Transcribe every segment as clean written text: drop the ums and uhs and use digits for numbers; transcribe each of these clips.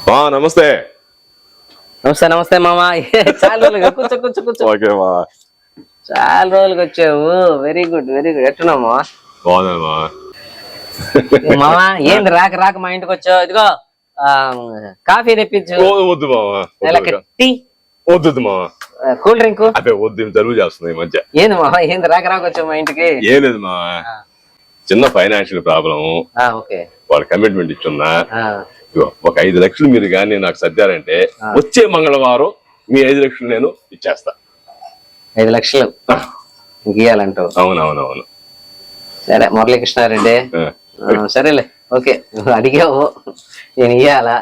నమస్తే. నమస్తే నమస్తే మామా. చాలా రోజులుగా కూర్చో కూర్చో కూర్చో. ఓకే మా, చాలా రోజులకి వచ్చావు. Very good very good. ఎట్టున్నావు మామా? బాగుందమ్మా. మామా ఏంది రాక రాక మా ఇంటికి వచ్చావు? ఇదిగో కాఫీ తెప్పించు. వద్దు మామా, టీ వద్దు మామా. కూల్ డ్రింక్ అదే వద్దు, జలుబు చేస్తుంది ఈ మధ్య. ఏంది మామా ఏంది రాక రాక వచ్చావు మా ఇంటికి? ఏం లేదు మామా, చిన్న ఫైనాన్షియల్ ప్రాబ్లం. ఓకే, వాళ్ళ కమిట్మెంట్ ఇచ్చున్నా. ఒక 5 లక్షలు మీరు కానీ నాకు సర్దారంటే వచ్చే మంగళవారం మీ 5 లక్షలు నేను ఇచ్చేస్తా. 5 లక్షలు ఇయ్యాలంటావు? అవునవునవును. సరే మురళీకృష్ణారెడ్డి, సరేలే ఓకే, అడిగావు నేను ఇయ్యాలా.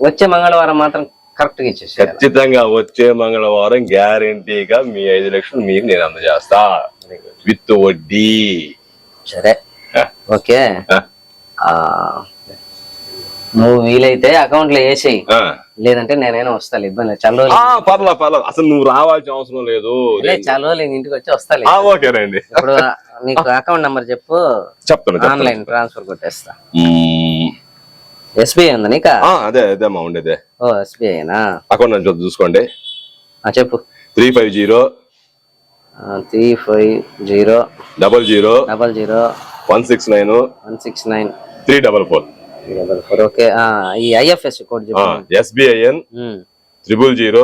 వచ్చే మంగళవారం మాత్రం కరెక్ట్ గా ఇచ్చేసి. ఖచ్చితంగా వచ్చే మంగళవారం గ్యారంటీగా మీ 5 లక్షలు మీకు నేను అందజేస్తా విత్ వడ్డీ. సరే ఓకే, నువ్వు వీలైతే అకౌంట్ లో వేసేయి, లేదంటే నేనైనా వస్తాను. ఇబ్బంది చాలా పర్లేదు. అసలు నువ్వు రావాల్సిన అవసరం లేదు. చాలా రోజులు ఇంటికి వచ్చి వస్తాను. ఓకేనండి. ఇప్పుడు నీకు అకౌంట్ నంబర్ చెప్పు, చెప్తాను. Online transfer కొట్టేస్తా. ఎస్బీఐ ఉందా నీకా? అదే అదే అమ్మా ఉండేదే. ఓ ఎస్బీఐనా? అకౌంట్ నుంచి చూసుకోండి. చెప్పు. 350 350 00 00 169 169 344. ఓకే, ఈ ఐఎఫ్ఎస్ కోడ్ చెప్పు. SBIN 000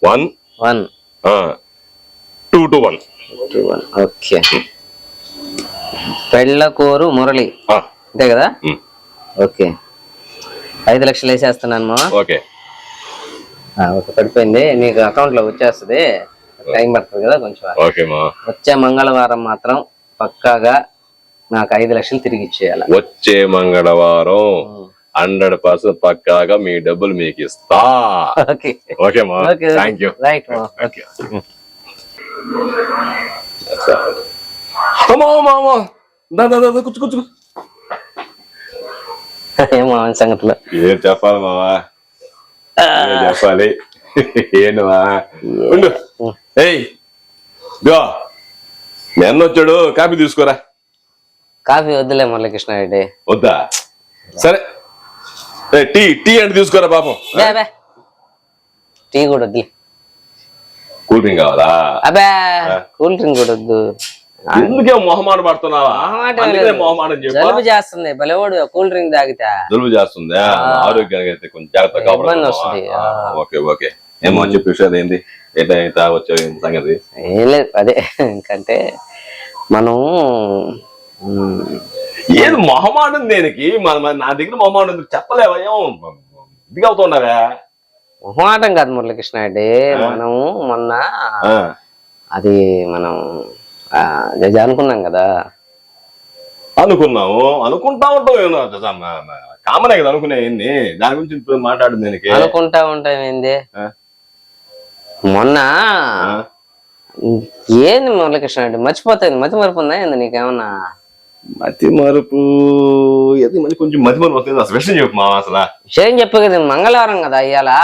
1 221. ఓకే, పెళ్ళకూరు మురళి అంతే కదా? ఓకే, 5 లక్షలు వేసేస్తున్నాను మా. ఓకే ఓకే, పడిపోయింది. నీకు అకౌంట్ లో వచ్చేస్తుంది, టైం పడుతుంది కదా కొంచెం. ఓకే మా, వచ్చే మంగళవారం మాత్రం పక్కాగా నాకు 5 లక్షలు తిరిగి ఇచ్చేయాలి. వచ్చే మంగళవారం 100% పక్కాగా మీ డబ్బులు మీకు ఇస్తా. ఓకే మా, థ్యాంక్ యూ. రైట్ మా. ఓకే కూర్చు. ఏమో సంగతులు ఏం చెప్పాలి మావా, చెప్పాలి ఏంటవా. నిన్న వచ్చాడు, కాఫీ తీసుకోరా. కాఫీ వద్దులే మురళీకృష్ణారెడ్డి. వద్దా? సరే టీ టీ అంటే తీసుకోరా పాపం. టీ కూడా వద్దులే. కూల్ డ్రింక్ కావాలా? అబ్బా కూల్ డ్రింక్ కూడా వద్దు. ఎందుకే మొహమాట పడుతున్నావా? జలుబు చేస్తుంది బలేవాడు, కూల్ డ్రింక్ తాగితే జలుబు చేస్తుంది. ఆరోగ్యానికి అయితే కొంచెం జాగ్రత్తగా ఇబ్బంది వస్తుంది. Okay okay. ఏమో చెప్పి విషయాలు ఏంది, ఎట్లా వచ్చావు సంగతి? ఏం లేదు, అదే ఎందుకంటే మనం ఏది మొహమాటం దేనికి? నా దగ్గర మొహమాటం చెప్పలేవా? ఏమో ఇదిగా అవుతున్నావా? మొహమాటం కాదు మురళీకృష్ణారెడ్డి, మనం మొన్న అది మనం అనుకున్నాం కదా. అనుకుంటా ఉంటాం, కామనే కదా అనుకునేది. దాని గురించి ఇప్పుడు మాట్లాడింది దేనికి? అనుకుంటా ఉంటాం ఏంది. మొన్న ఏంది మురళీకృష్ణారెడ్డి మర్చిపోతాయి, మతి మరుపు ఉందా ఏంది నీకేమన్నా? మతి మరుపు కొంచెం మతి మరుపు వస్తుంది. అసలు విషయం చెప్పు మా. అసలు విషయం చెప్పు కదా, మంగళవారం కదా అయ్యాలా.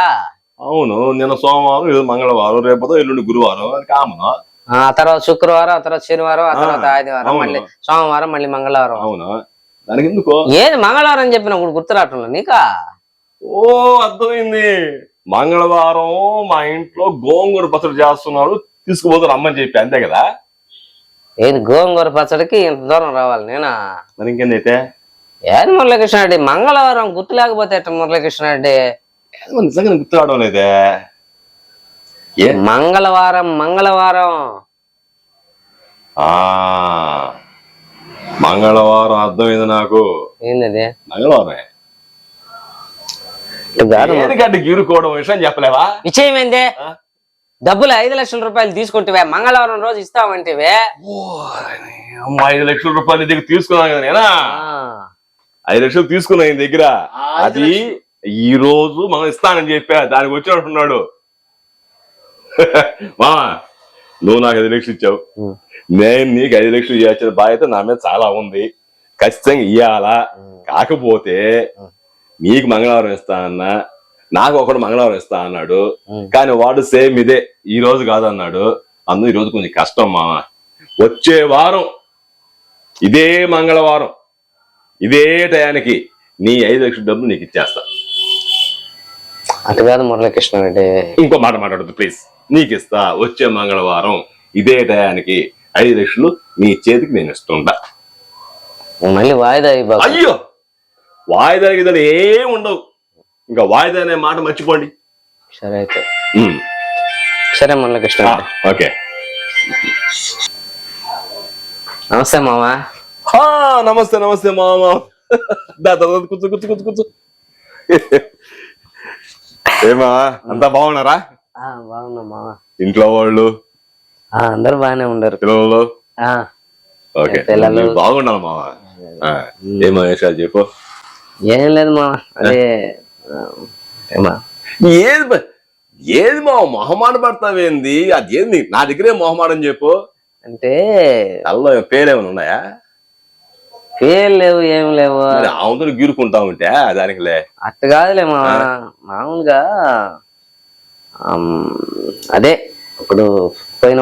అవును, నిన్న సోమవారం, ఈరోజు మంగళవారం, రేపు ఎల్లుండి గురువారం, అది కామను. ఆ తర్వాత శుక్రవారం, ఆ తర్వాత శనివారం, ఆ తర్వాత ఆదివారం, మళ్ళీ సోమవారం, మళ్ళీ మంగళవారం. అవును, దానికి ఎందుకు ఏది మంగళవారం చెప్పినప్పుడు గుర్తురావట్లేదు నీకా? ఓ అర్థమైంది. మంగళవారం మా ఇంట్లో గోంగూర పచ్చడి చేస్తున్నారు, తీసుకుపోతారు అమ్మని చెప్పి, అంతే కదా? ఏది గోంగూర పచ్చడికి ఇంత దూరం రావాలి నేనా? మరి ఇంకేందైతే ఏది మురళీకృష్ణారెడ్డి, మంగళవారం గుర్తు లేకపోతే ఎట్ట మురళీకృష్ణారెడ్డి? నిజంగా గుర్తు రావడం లేదే. మంగళవారం మంగళవారం మంగళవారం అర్థమైంది నాకు. ఏంది మంగళవారం గీరుకోవడం విషయం చెప్పలేవా? విషయం ఏంది? డబ్బులు 5 లక్షల రూపాయలు తీసుకుంటే మంగళవారం రోజు ఇస్తామంటే 5 లక్షల రూపాయలు దగ్గర తీసుకున్నాను కదా నేనా? 5 లక్షలు తీసుకున్నా ఆయన దగ్గర. అది ఈ రోజు మనం ఇస్తానని చెప్పా, దానికి వచ్చినట్టున్నాడు. మా నువ్వు నాకు 5 లక్షలు ఇచ్చావు, నేను నీకు 5 లక్షలు ఇచ్చిన బాధ్యత నా మీద చాలా ఉంది, ఖచ్చితంగా ఇయ్యాలా. కాకపోతే నీకు మంగళవారం ఇస్తా అన్నా, నాకు ఒకడు మంగళవారం ఇస్తా అన్నాడు, కానీ వాడు సేమ్ ఇదే ఈ రోజు కాదన్నాడు. అందులో ఈ రోజు కొంచెం కష్టం మామ. వచ్చే వారం ఇదే మంగళవారం ఇదే టయానికి నీ 5 లక్షల డబ్బులు నీకు ఇచ్చేస్తా. అటు కాదు మురళీకృష్ణారెడ్డి. ఇంకో మాట మాట్లాడద్దు ప్లీజ్. నీకు ఇస్తా వచ్చే మంగళవారం ఇదే టయానికి 5 లక్షలు నీ చేతికి నేను ఇస్తుంటా. మళ్ళీ వాయిదా ఇవ్వ. అయ్యో వాయిదా గిదలు ఏం ఉండవు. ఇంకా వాయిదా అనే మాట మర్చిపోండి. సరే అయితే. సరే మురళీకృష్ణారెడ్డి. ఓకే. నమస్తే మామా. నమస్తే నమస్తే మామ. కూర్చో కూర్చో కూర్చో కూర్చో. ఏమా అంతా బాగున్నారా? బాగున్నా మామా. ఇంట్లో వాళ్ళు అందరు బాగానే ఉండరు. పిల్లలు ఓకే పిల్లలు బాగుండాలి మామ. ఏమో విషయాలు చెప్పు. ఏం లేదు మామ. అదే ఏమా ఏది మా మొహమాట పడతావేంది? అది ఏంది నా దగ్గరే మొహమాటం చెప్పు. అంటే అల్లో పేర్లేమైనా ఉన్నాయా? పేర్లు లేవు, ఏం లేవు. ఆమెతో గీరుకుంటా ఉంటే దానికిలే. అట్ట కాదులే మామూలుగా అదే ఇప్పుడు పోయిన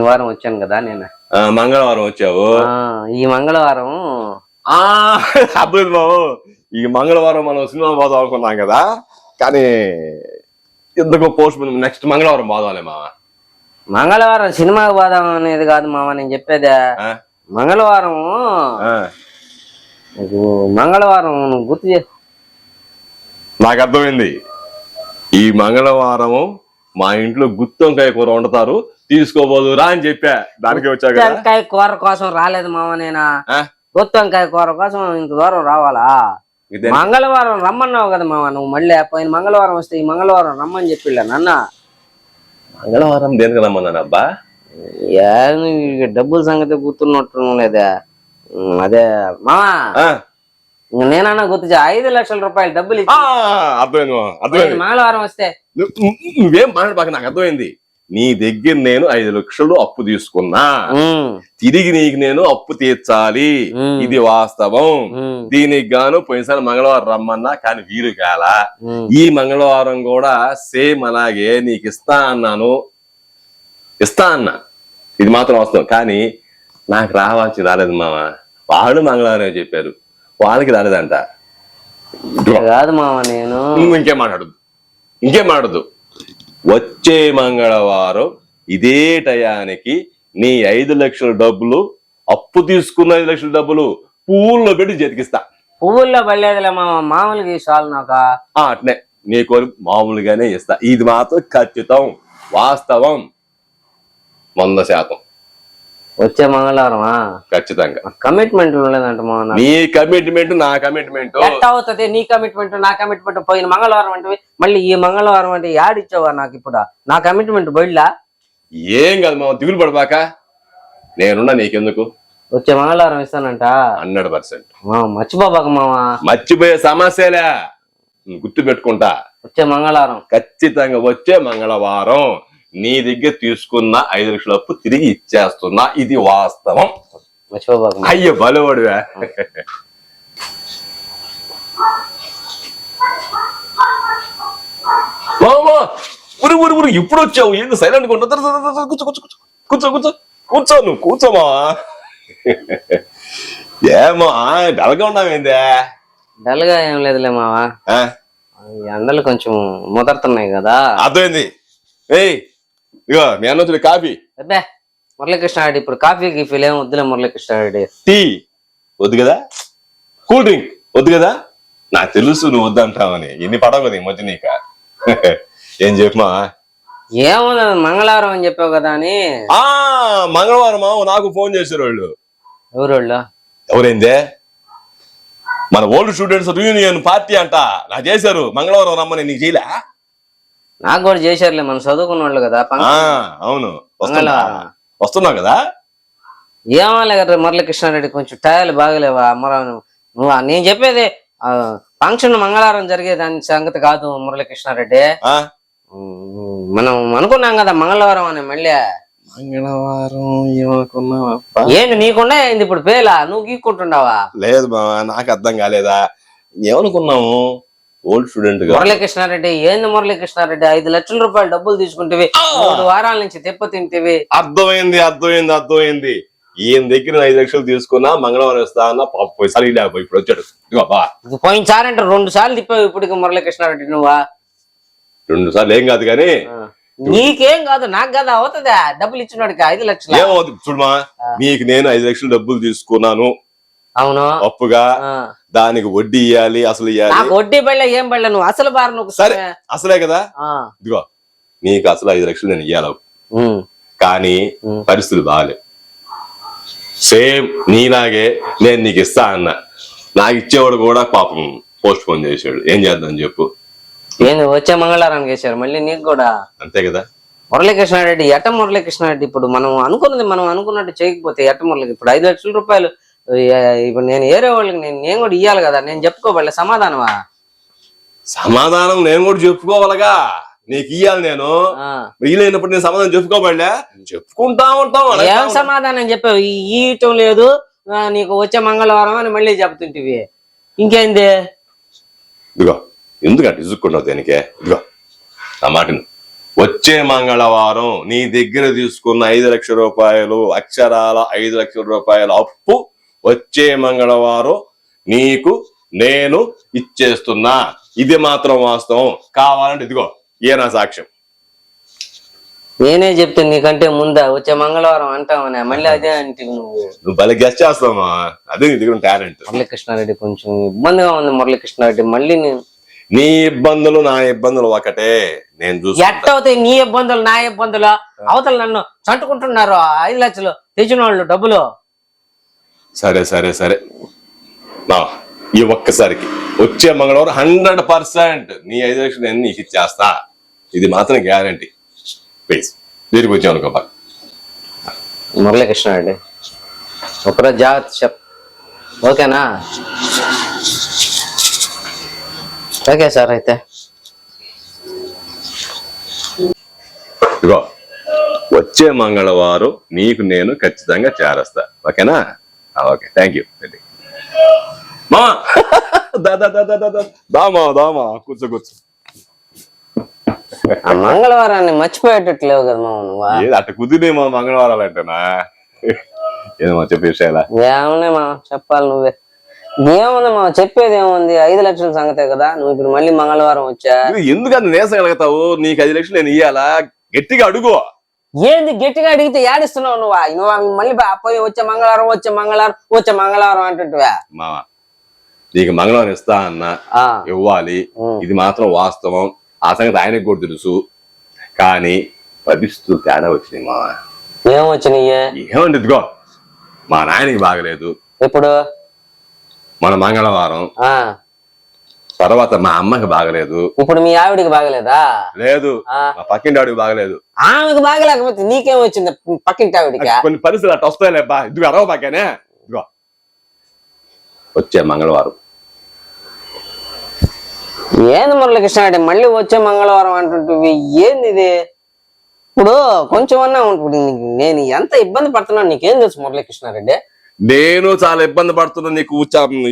వారం వచ్చాను కదా నేను. మంగళవారం వచ్చావు. ఈ మంగళవారం అర్థం బాబు. ఈ మంగళవారం మనం సినిమా పోదాం అనుకున్నాం కదా, కానీ ఎందుకో పోస్ట్ నెక్స్ట్ మంగళవారం పోదాంలే మామ. మంగళవారం సినిమాకి పోదాం అనేది కాదు మామ నేను చెప్పేదే. మంగళవారం మంగళవారం గుర్తు చే. నాకు అర్థమైంది. ఈ మంగళవారము మా ఇంట్లో గుత్తి వంకాయ కూర వండుతారు, తీసుకోబోదురా అని చెప్పా. దానికి వచ్చా. వంకాయ కూర కోసం రాలేదు మామ నేను. గుత్తి వంకాయ కూర కోసం ఇంత దూరం రావాలా? మంగళవారం రమ్మన్నావు కదా మామ నువ్వు. మళ్ళీ పోయిన మంగళవారం వస్తే ఈ మంగళవారం రమ్మని చెప్పిళ్ళ నాన్న. మంగళవారం దేనికి రమ్మన్నాను అబ్బా? డబ్బుల సంగతి గుర్తున్నట్టు లేదా? అదే మామా నేనన్నా గుర్తు 5 లక్షల రూపాయలు డబ్బులు అర్థమైంది. మంగళవారం వస్తే నువ్వేం మాట్లాడబాక. నాకు అర్థమైంది. నీ దగ్గర నేను 5 లక్షలు అప్పు తీసుకున్నా, తిరిగి నీకు నేను అప్పు తీర్చాలి. ఇది వాస్తవం. దీనికి గాను పోయినసారి మంగళవారం రమ్మన్నా కానీ వీలు కాల. ఈ మంగళవారం కూడా సేమ్ అలాగే నీకు ఇస్తా అన్నా. ఇది మాత్రం వాస్తవం. కానీ నాకు రావాల్సి రాలేదు మామ. వాళ్ళు మంగళవారం చెప్పారు, వాళ్ళకి రాలేదంట. కాదు మామ నేను ఇంకేం మాట్లాడద్దు. వచ్చే మంగళవారం ఇదే టయానికి నీ 5 లక్షల డబ్బులు, అప్పు తీసుకున్న 5 లక్షల డబ్బులు పువ్వుల్లో పెట్టి జతికిస్తా. పువ్వుల్లో పడలేదులే మామ, మామూలుగా ఇస్తాను నాకు. అట్నే నీ కోరి మామూలుగానే ఇస్తా. ఇది మాత్రం ఖచ్చితం, వాస్తవం, 100%. వచ్చే మంగళవారమా? ఖచ్చితంగా. కమిట్మెంట్ ఉండలేదంట మా. నీ కమిట్మెంట్ నా కమిట్మెంట్ ఎట్లా అవుతుంది? నీ కమిట్మెంట్ నా కమిట్మెంట్ పోయిన మంగళవారం అంటే మళ్ళీ ఈ మంగళవారం అంటే యాడిచ్చావా నాకు? ఇప్పుడు నా కమిట్మెంట్ బయలులా ఏం కాదు మామ, దిగులు పడబాక. నేనున్నా నీకెందుకు. వచ్చే మంగళవారం ఇస్తానంట 100%. మర్చిపోబాక మామ. మర్చిపోయే సమస్యలే, గుర్తు పెట్టుకుంటా. వచ్చే మంగళవారం ఖచ్చితంగా. వచ్చే మంగళవారం నీ దగ్గర తీసుకున్న 5 లక్షల అప్పు తిరిగి ఇచ్చేస్తున్నా. ఇది వాస్తవం. మర్చిపోబాక. అయ్యో బలవాడివే. ఊరు ఇప్పుడు వచ్చావు? ఏంది సైలెంట్ కూర్చో నువ్వు కూర్చోమా. ఏమో డల్గా ఉన్నావేందే? డల్గా ఏం లేదులే మావా, ఎండలు కొంచెం ముదరుతున్నాయి కదా. అర్థమైంది. ఇగో మీ అన్న వచ్చి కాఫీ. అబ్బే మురళీకృష్ణారెడ్డి ఇప్పుడు కాఫీ గీఫీలు ఏం వద్దులే మురళీకృష్ణారెడ్డి. టీ వద్దు కదా, కూల్ డ్రింక్ వద్దు కదా. నాకు తెలుసు నువ్వు వద్దంటావని. ఇన్ని పడవు కదా ఈ మధ్య నీక. ఏం చెప్పమా? ఏమన్నా మంగళవారం అని చెప్పావు కదా అని. మంగళవారం నాకు ఫోన్ చేశారు వాళ్ళు. ఎవరోళ్ళు? ఎవరైందే? మన ఓల్డ్ స్టూడెంట్స్ రీయూనియన్ పార్టీ అంట. నాకు చేశారు మంగళవారం రమ్మని. నీకు చేయలే? నాకు కూడా చేశారులే, మనం చదువుకున్న వాళ్ళు కదా. అవును వస్తున్నావు కదా. ఏమాలే కదా మురళీకృష్ణారెడ్డి, కొంచెం టైర్లు బాగలేవా? నువ్వు నేను చెప్పేది ఫంక్షన్ మంగళవారం జరిగే దాని సంగతి కాదు మురళీకృష్ణారెడ్డి. మనం అనుకున్నాం కదా మంగళవారం అని. మళ్ళీ మంగళవారం ఏమనుకున్నావా? ఏంటి నీకుండా ఏంది ఇప్పుడు పేలా? నువ్వు గీక్కుంటున్నావా? లేదు బావా, నాకు అర్థం కాలేదా? ఏమనుకున్నాము? ఓల్డ్ స్టూడెంట్ మురళీకృష్ణారెడ్డి ఏంది మురళీకృష్ణారెడ్డి? 5 లక్షల రూపాయలు డబ్బులు తీసుకుంటేవి 3 వారాల నుంచి తిప్ప తింటేవి. అర్థమైంది. ఈయన దగ్గర 5 లక్షలు తీసుకున్నా మంగళవారం ఇస్తా అన్న పైసలు లేకపోయి ఇప్పుడు వచ్చాడు ఇదిగో బా ఇది పోయినసారి అంటే 2 సార్లు తిప్పావు ఇప్పుడు మురళీకృష్ణారెడ్డి నువ్వా 2 సార్లు ఏం కాదు కానీ నీకేం కాదు నాకు కదా అవుతుందా డబ్బులు ఇచ్చినోడికి 5 లక్షలు ఏమవుతుంది చూడమా నీకు నేను 5 లక్షలు డబ్బులు తీసుకున్నాను అవును అప్పుగా దానికి వడ్డీ ఇవ్వాలి అసలు ఇవ్వాలి నాకు వడ్డీ బళ్ళ ఏం బళ్ళ నువ్వు అసలు బారు నువ్వు సరే అసలే కదా ఇదిగో నీకు అసలు 5 లక్షలు నేను ఇవ్వాలి కానీ పరిస్థితులు బాగాలేవు సేమ్ నీలాగే నేను నీకు ఇస్తా అన్న నాకు ఇచ్చేవాడు కూడా పాపం పోస్ట్ పోన్ చేసాడు ఏం చేద్దాం చెప్పు ఏంది వచ్చే మంగళవారానికి వేసారు మళ్ళీ నీకు కూడా అంతే కదా మురళీకృష్ణారెడ్డి మురళీకృష్ణారెడ్డి ఇప్పుడు మనం అనుకున్నట్టు చేయకపోతే మురళి ఇప్పుడు 5 లక్షల రూపాయలు ఇప్పుడు నేను ఏరే వాళ్ళకి నేను కూడా ఇయ్యాలి కదా నేను చెప్పుకోవాలి సమాధానమా సమాధానం నేను కూడా చెప్పుకోవాలిగా నీకు ఇయ్యాలి నేను వీలైనప్పుడు నేను సమాధానం చెప్పుకోబడలే చెప్పుకుంటా ఉంటాం ఏం సమాధానం చెప్పావు ఇయటం లేదు నీకు వచ్చే మంగళవారం అని మళ్ళీ చెప్తుంటివి ఇంకేంది ఇదిగో ఎందుకంటే ఇసుక్కుంటావు దేనికే ఇదిగో నా మాటను వచ్చే మంగళవారం నీ దగ్గర తీసుకున్న 5 లక్షల రూపాయలు అక్షరాల 5 లక్షల రూపాయల అప్పు వచ్చే మంగళవారం నీకు నేను ఇచ్చేస్తున్నా ఇది మాత్రం వాస్తవం కావాలంటే ఇదిగో నా సాక్ష్యం నేనే చెప్తే నీకంటే ముందా వచ్చే మంగళవారం అంటావనే మళ్ళీ అదే అంటే నువ్వు భలే గెస్ట్ చేస్తావా అదే నీ దగ్గర టాలెంట్ మురళీకృష్ణారెడ్డి కొంచెం ఇబ్బందిగా ఉంది మురళీకృష్ణారెడ్డి మళ్ళీ నీ ఇబ్బందులు నా ఇబ్బందులు ఒకటే నేను చూసి ఎట్టవుతాయి నీ ఇబ్బందులు నా ఇబ్బందులు అవతల నన్ను చంటుకుంటున్నారు 5 లక్షలు తెచ్చిన వాళ్ళు డబ్బులు సరే సరే సరే నా ఈ ఒక్కసారికి వచ్చే మంగళవారం 100% నీ 5 లక్షలు నేను నీకు ఇచ్చేస్తా ఇది మాత్రం గ్యారంటీ ప్లీజ్ తిరిగి వచ్చావు అనుకో మురళీకృష్ణారెడ్డి ఒకరోజు జాగ్రత్త చెప్ ఓకేనా ఓకే సార్ అయితే ఇగో వచ్చే మంగళవారం నీకు నేను ఖచ్చితంగా చేరేస్తా ఓకేనా ఓకే థ్యాంక్ యూ దామా కూర్చో కూర్చో మంగళవారాన్ని మర్చిపోయేటట్లేవు కదా మామ నువ్వు అట్ట కుదిరే మా మంగళవారాలు అంటేనా ఏమో చెప్పే విషయాలా ఏమన్నా మా చెప్పాలి నువ్వే ఏముంది మా చెప్పేది ఏముంది 5 లక్షల సంగతే కదా నువ్వు ఇప్పుడు మళ్ళీ మంగళవారం వచ్చా ఎందుకంత నేసగలుగుతావు నీకు 5 లక్షలు నేను ఇయ్యాలా గట్టిగా అడుగు ఏంది గట్టిగా అడిగితే ఏడిస్తున్నావు నువ్వు మళ్ళీ పోయి వచ్చే మంగళవారం అంటుంటివా మావా నీకు మంగళవారం ఇస్తా అన్న ఇవ్వాలి ఇది మాత్రం వాస్తవం ఆ సంగతి ఆయనకు కూడా తెలుసు కానీ పరిస్థితులు తేడా వచ్చినాయి మావా ఏమొచ్చినాయి ఏమండి ఇదిగో మా నాయనకి బాగలేదు ఇప్పుడు మన మంగళవారం తర్వాత మా అమ్మకి బాగలేదు ఇప్పుడు మీ ఆవిడికి బాగలేదా లేదు మా పక్కింటి ఆవిడికి బాగలేదు ఆమెకు బాగలేకపోతే నీకేం వచ్చింది పక్కింటి ఆవిడికి కొన్ని పరిస్థితులు అట్లా వస్తాయిలే బా ఇదిగో అరవ పక్కనే ఇదిగో వచ్చే మంగళవారం ఏంది మురళీకృష్ణారెడ్డి మళ్ళీ వచ్చే మంగళవారం అంటుంటివి ఏంది ఇది ఇప్పుడు కొంచెం అన్నా ఉంటుంది నేను ఎంత ఇబ్బంది పడుతున్నాను నీకేం తెలుసు మురళీకృష్ణారెడ్డి నేను చాలా ఇబ్బంది పడుతున్నా నీకు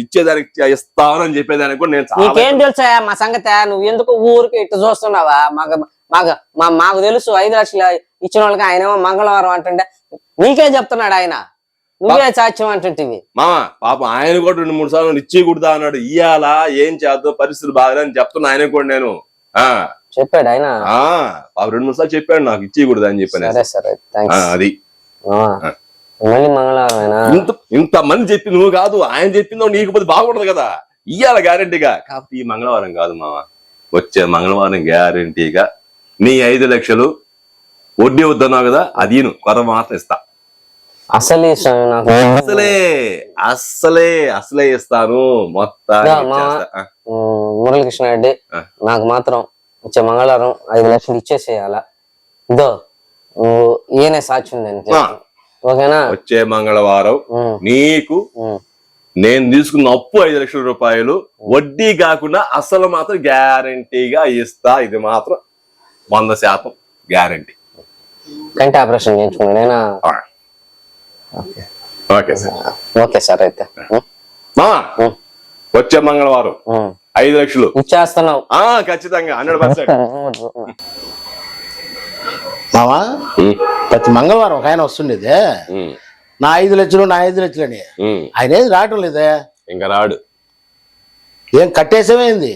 ఇచ్చేదానికి ఇస్తానని చెప్పేదానికి కూడా నేను నీకేం తెలుసా మా సంగతి నువ్వు ఎందుకు ఊరికి ఇట్లా చూస్తున్నావా మాకు తెలుసు 5 లక్షలు ఇచ్చిన వాళ్ళకి ఆయన మంగళవారం అంటుండే నీకే చెప్తున్నాడు ఆయన నువ్వే సాక్ష్యం అంటుంటివి మామా పాపం ఆయన కూడా 2-3 సార్లు ఇచ్చేకూడదా అన్నాడు ఇయ్యాలా ఏం చేద్దాం పరిస్థితులు బాగాలని చెప్తున్నా ఆయన కూడా నేను చెప్పాడు ఆయన 2-3 సార్లు చెప్పాడు నాకు ఇచ్చేయకూడదు అని చెప్పాను అది మళ్ళీ మంగళవారం ఇంత మంది చెప్పి నువ్వు కాదు ఆయన చెప్పిందో నీకు పోతే బాగుండదు కదా ఇయ్యాల గ్యారంటీగా కాకపోతే ఈ మంగళవారం కాదు మామ వచ్చే మంగళవారం గ్యారంటీగా నీ 5 లక్షలు వడ్డీ వద్దన్నావు కదా అది కొర మాత్రం ఇస్తా అసలే అసలే ఇస్తాను మొత్తం మురళీకృష్ణారెడ్డి నాకు మాత్రం వచ్చే మంగళవారం 5 లక్షలు ఇచ్చేసేయాల ఇదో ఈయనే సాక్ష్యం ఓకేనా వచ్చే మంగళవారం నీకు నేను తీసుకున్న అప్పు 5 లక్షల రూపాయలు వడ్డీ కాకుండా అసలు మాత్రం గ్యారంటీగా ఇస్తా ఇది మాత్రం 100% గ్యారంటీ కంటి ఆపరేషన్ చేయించుకున్నాడేనా ఓకే సార్ అయితే వచ్చే మంగళవారం 5 లక్షలు ఇచ్చేస్తున్నావు ఖచ్చితంగా 100%. మావా ప్రతి మంగళవారం ఒక ఆయన వస్తుండేది నా 5 లక్షలు నా 5 లక్షలని ఆయన ఏది రావటం లేదే. ఇంకా రాడు. ఏం కట్టేసేమైంది?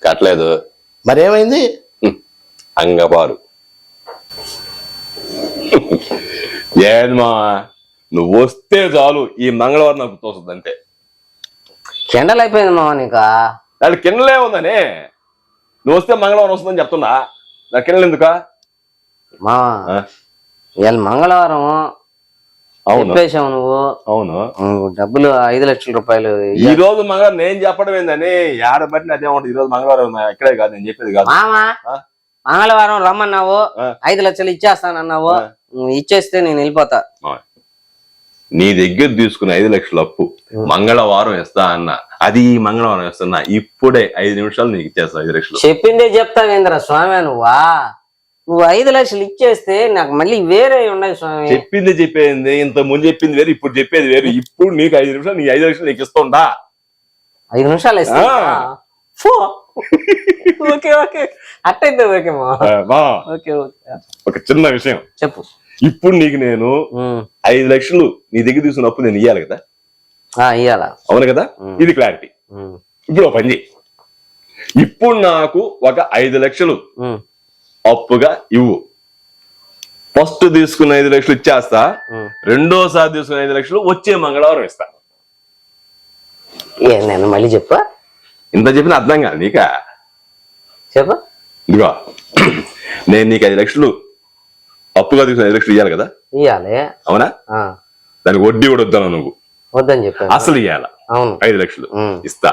కట్టలేదు. మరేమైంది? అంగపారు. ఏమా నువ్వు వస్తే చాలు ఈ మంగళవారం నాకు తోస్తుంది అంతే. కెండల్ అయిపోయింది మామ నీకు. దాని కిందలే ఉందని నువ్వు వస్తే మంగళవారం వస్తుందని చెప్తున్నా. నా కిందలు ఎందుకా మామ? ఇవాళ మంగళవారం చెప్పేశావు నువ్వు. అవును. డబ్బులు 5 లక్షల రూపాయలు ఈ రోజు మంగళవారం నేను చెప్పడం ఏందని ఆడబట్టి అదేమంటుంది. ఈ రోజు మంగళవారం ఇక్కడే కాదు నేను చెప్పేది కాదు. మామ మంగళవారం రమ్మన్నావు, 5 లక్షలు ఇచ్చేస్తానన్నావు. ఇచ్చేస్తే నేను వెళ్ళిపోతా. నీ దగ్గర తీసుకున్న 5 లక్షల అప్పు మంగళవారం ఇస్తా అన్న, అది ఈ మంగళవారం ఇస్తున్నా. ఇప్పుడే 5 నిమిషాలు నీకు ఇచ్చేస్తా 5 లక్షలు. చెప్పిందే చెప్తావేంద్ర స్వామి నువ్వు 5 లక్షలు ఇచ్చేస్తే నాకు మళ్ళీ వేరే ఉన్నాయి స్వామి. చెప్పింది చెప్పేది ఇంత ముందు చెప్పింది వేరు, ఇప్పుడు చెప్పేది వేరు. ఇప్పుడు నీకు 5 నిమిషాలు, నీ 5 లక్షలు నీకు ఇస్తుండా. 5 నిమిషాలు ఇస్తా. ఓకే ఓకే అట్టయితే ఓకే మా. Okay okay. ఒక చిన్న విషయం చెప్పు. ఇప్పుడు నీకు నేను 5 లక్షలు నీ దగ్గర తీసుకున్న అప్పు నేను ఇయ్యాలి కదా. ఇయ్యాలా? అవును కదా. ఇది క్లారిటీ. ఇప్పుడు పని చేయి. ఇప్పుడు నాకు ఒక 5 లక్షలు అప్పుగా ఇవ్వు. ఫస్ట్ తీసుకున్న 5 లక్షలు ఇచ్చేస్తా. రెండోసారి తీసుకున్న 5 లక్షలు వచ్చే మంగళవారం ఇస్తా. నేను మళ్ళీ చెప్పా? ఇంత చెప్పిన అర్థం కాదు నీకా? చెప్పా. ఇదిగో నేను నీకు 5 లక్షలు అప్పుగా తీసుకున్న 5 లక్షలు ఇయ్యాలి కదా. ఇయ్యాలి. అవునా? దానికి వడ్డీ కూడా వద్దాను నువ్వు. వద్దని చెప్పా. అసలు ఇయ్యాల. అవును. 5 లక్షలు ఇస్తా.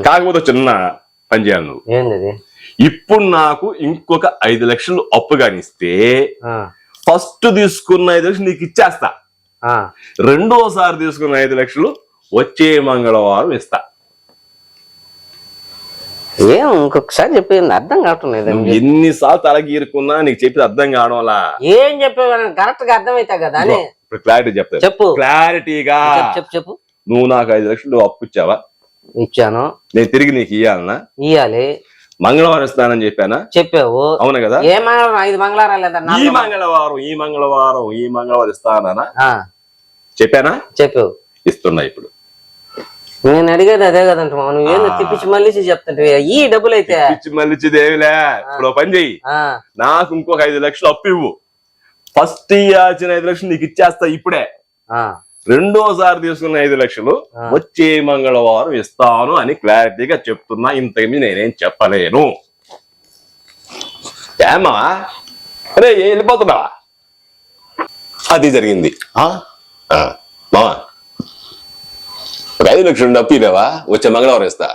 కాకపోతే చిన్న పని చేయాలి నువ్వు. ఏంది? ఇప్పుడు నాకు ఇంకొక 5 లక్షలు అప్పుగాని ఇస్తే ఫస్ట్ తీసుకున్న 5 లక్షలు నీకు ఇచ్చేస్తా. రెండోసారి తీసుకున్న 5 లక్షలు వచ్చే మంగళవారం ఇస్తా. ఏం ఇంకొకసారి చెప్పింది అర్థం కావటం లేదు. ఎన్నిసార్లు తలగీరుకున్నా నీకు చెప్పేది అర్థం కావడం వల్ల. ఏం చెప్పేవా కరెక్ట్ గా అర్థమైతా కదా అని. క్లారిటీ చెప్తా. చెప్పు. క్లారిటీగా చెప్పు. నువ్వు నాకు 5 లక్షలు అప్పు ఇచ్చావా? ఇచ్చాను. నేను తిరిగి నీకు ఇయ్యాలనా? ఇయ్యాలి. మంగళవారం ఇస్తానని చెప్పానా? చెప్పావు. అవును కదా. ఏ మంగళవారం? 5 మంగళవారాలు లేదా? ఈ మంగళవారం ఇస్తానా చెప్పానా? చెప్పావు. ఇస్తున్నా. ఇప్పుడు నేను అడిగేది అదే కదంట. నువ్వు ఏందో తిప్పించి మళ్ళీ చెప్తుంటే ఈ డబ్బులు అయితే మళ్ళీ ఏమిలే. ఇప్పుడు పని చెయ్యి. నాకు ఇంకొక 5 లక్షలు అప్పు ఇవ్వు. ఫస్ట్ ఇచ్చిన 5 లక్షలు నీకు ఇచ్చేస్తా ఇప్పుడే. రెండోసారి తీసుకున్న 5 లక్షలు వచ్చే మంగళవారం ఇస్తాను అని క్లారిటీగా చెప్తున్నా. ఇంతకుమించి నేనేం చెప్పలేను. ఏమా అరే వెళ్ళిపోతున్నావా? అది జరిగింది. మామా ఒక 5 లక్షలు అప్పు ఇలేవా? వచ్చే మంగళవారం ఇస్తా.